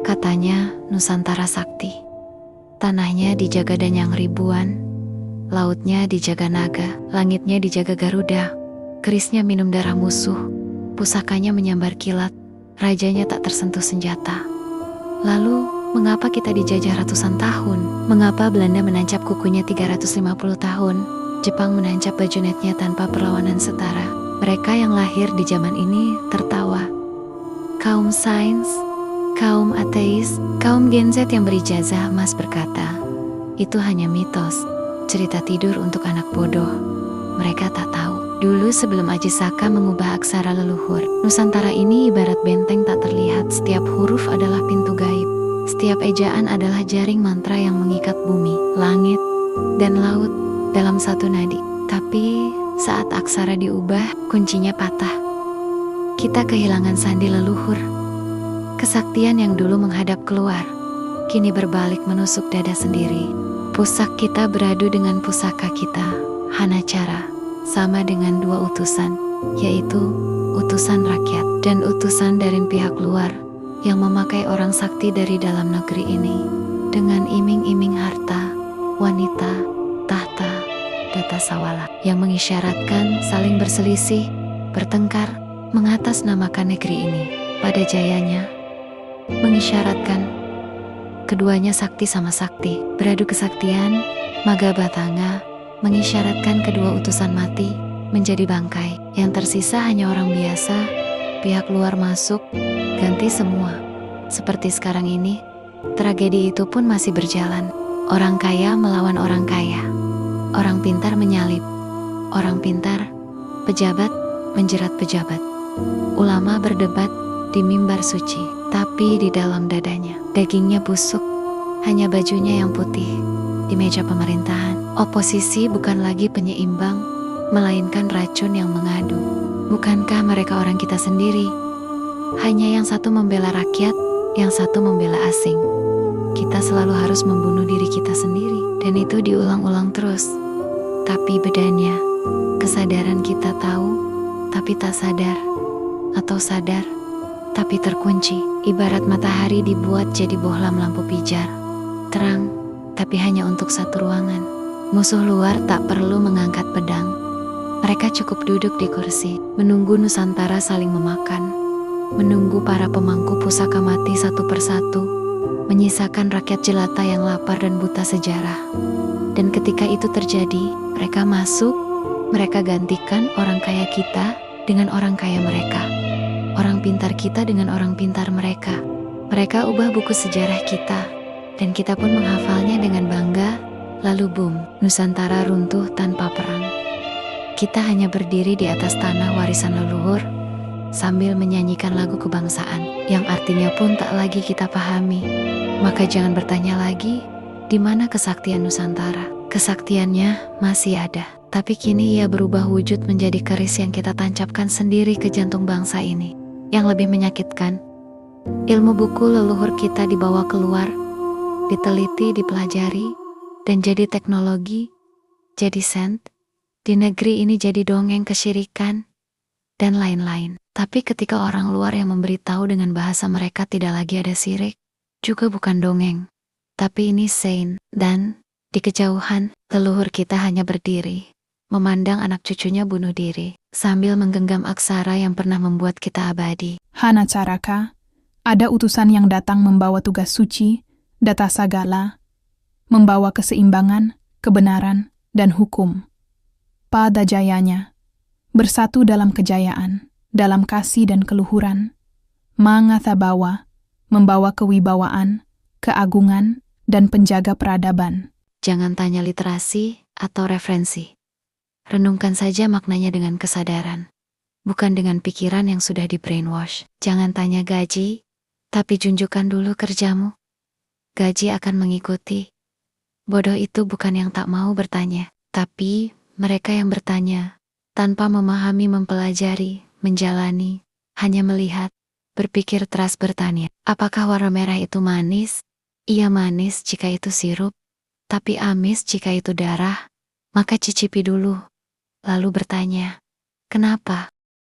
Katanya Nusantara Sakti. Tanahnya dijaga danyang ribuan, lautnya dijaga naga, langitnya dijaga Garuda, kerisnya minum darah musuh, pusakanya menyambar kilat, rajanya tak tersentuh senjata. Lalu, mengapa kita dijajah ratusan tahun? Mengapa Belanda menancap kukunya 350 tahun? Jepang menancap bajonetnya tanpa perlawanan setara. Mereka yang lahir di zaman ini tertawa. Kaum sains, kaum ateis, kaum Gen Z yang berijazah emas berkata, itu hanya mitos, cerita tidur untuk anak bodoh. Mereka tak tahu. Dulu sebelum Aji Saka mengubah aksara leluhur, Nusantara ini ibarat benteng tak terlihat. Setiap huruf adalah pintu gaib. Setiap ejaan adalah jaring mantra yang mengikat bumi, langit, dan laut dalam satu nadi. Tapi saat aksara diubah, kuncinya patah. Kita kehilangan sandi leluhur. Kesaktian yang dulu menghadap keluar, kini berbalik menusuk dada sendiri. Pusak kita beradu dengan pusaka kita. Hanacara sama dengan dua utusan, yaitu utusan rakyat dan utusan dari pihak luar yang memakai orang sakti dari dalam negeri ini dengan iming-iming harta, wanita, tahta, data sawala yang mengisyaratkan saling berselisih, bertengkar, mengatasnamakan negeri ini. Pada jayanya, mengisyaratkan keduanya sakti sama sakti, beradu kesaktian. Magabatanga mengisyaratkan kedua utusan mati menjadi bangkai. Yang tersisa hanya orang biasa, pihak luar masuk, ganti semua. Seperti sekarang ini, tragedi itu pun masih berjalan. Orang kaya melawan orang kaya, orang pintar menyalip orang pintar, pejabat menjerat pejabat, ulama berdebat di mimbar suci, tapi di dalam dadanya dagingnya busuk, hanya bajunya yang putih. Di meja pemerintahan, oposisi bukan lagi penyeimbang, melainkan racun yang mengadu. Bukankah mereka orang kita sendiri? Hanya yang satu membela rakyat, yang satu membela asing. Kita selalu harus membunuh diri kita sendiri, dan itu diulang-ulang terus. Tapi bedanya, kesadaran kita tahu, tapi tak sadar, atau sadar, tapi terkunci. Ibarat matahari dibuat jadi bohlam lampu pijar, terang, tapi hanya untuk satu ruangan. Musuh luar tak perlu mengangkat pedang. Mereka cukup duduk di kursi, menunggu Nusantara saling memakan, menunggu para pemangku pusaka mati satu persatu, menyisakan rakyat jelata yang lapar dan buta sejarah. Dan ketika itu terjadi, mereka masuk, mereka gantikan orang kaya kita dengan orang kaya mereka, orang pintar kita dengan orang pintar mereka. Mereka ubah buku sejarah kita, dan kita pun menghafalnya dengan bangga. Lalu boom, Nusantara runtuh tanpa perang. Kita hanya berdiri di atas tanah warisan leluhur, sambil menyanyikan lagu kebangsaan, yang artinya pun tak lagi kita pahami. Maka jangan bertanya lagi, di mana kesaktian Nusantara? Kesaktiannya masih ada, tapi kini ia berubah wujud menjadi keris yang kita tancapkan sendiri ke jantung bangsa ini. Yang lebih menyakitkan, ilmu buku leluhur kita dibawa keluar, diteliti, dipelajari, dan jadi teknologi, jadi sent, di negeri ini jadi dongeng kesyirikan, dan lain-lain. Tapi ketika orang luar yang memberitahu dengan bahasa mereka tidak lagi ada syirik, juga bukan dongeng, tapi ini saint. Dan di kejauhan, leluhur kita hanya berdiri, memandang anak cucunya bunuh diri, sambil menggenggam aksara yang pernah membuat kita abadi. Hanacaraka, ada utusan yang datang membawa tugas suci, data sagala, membawa keseimbangan, kebenaran, dan hukum. Pada jayanya, bersatu dalam kejayaan, dalam kasih dan keluhuran. Mangathabawa, membawa kewibawaan, keagungan, dan penjaga peradaban. Jangan tanya literasi atau referensi. Renungkan saja maknanya dengan kesadaran, bukan dengan pikiran yang sudah di brainwash. Jangan tanya gaji, tapi tunjukkan dulu kerjamu. Gaji akan mengikuti. Bodoh itu bukan yang tak mau bertanya, tapi mereka yang bertanya, tanpa memahami, mempelajari, menjalani, hanya melihat, berpikir teras bertanya. Apakah warna merah itu manis? Iya manis jika itu sirup, tapi amis jika itu darah. Maka cicipi dulu, lalu bertanya, kenapa?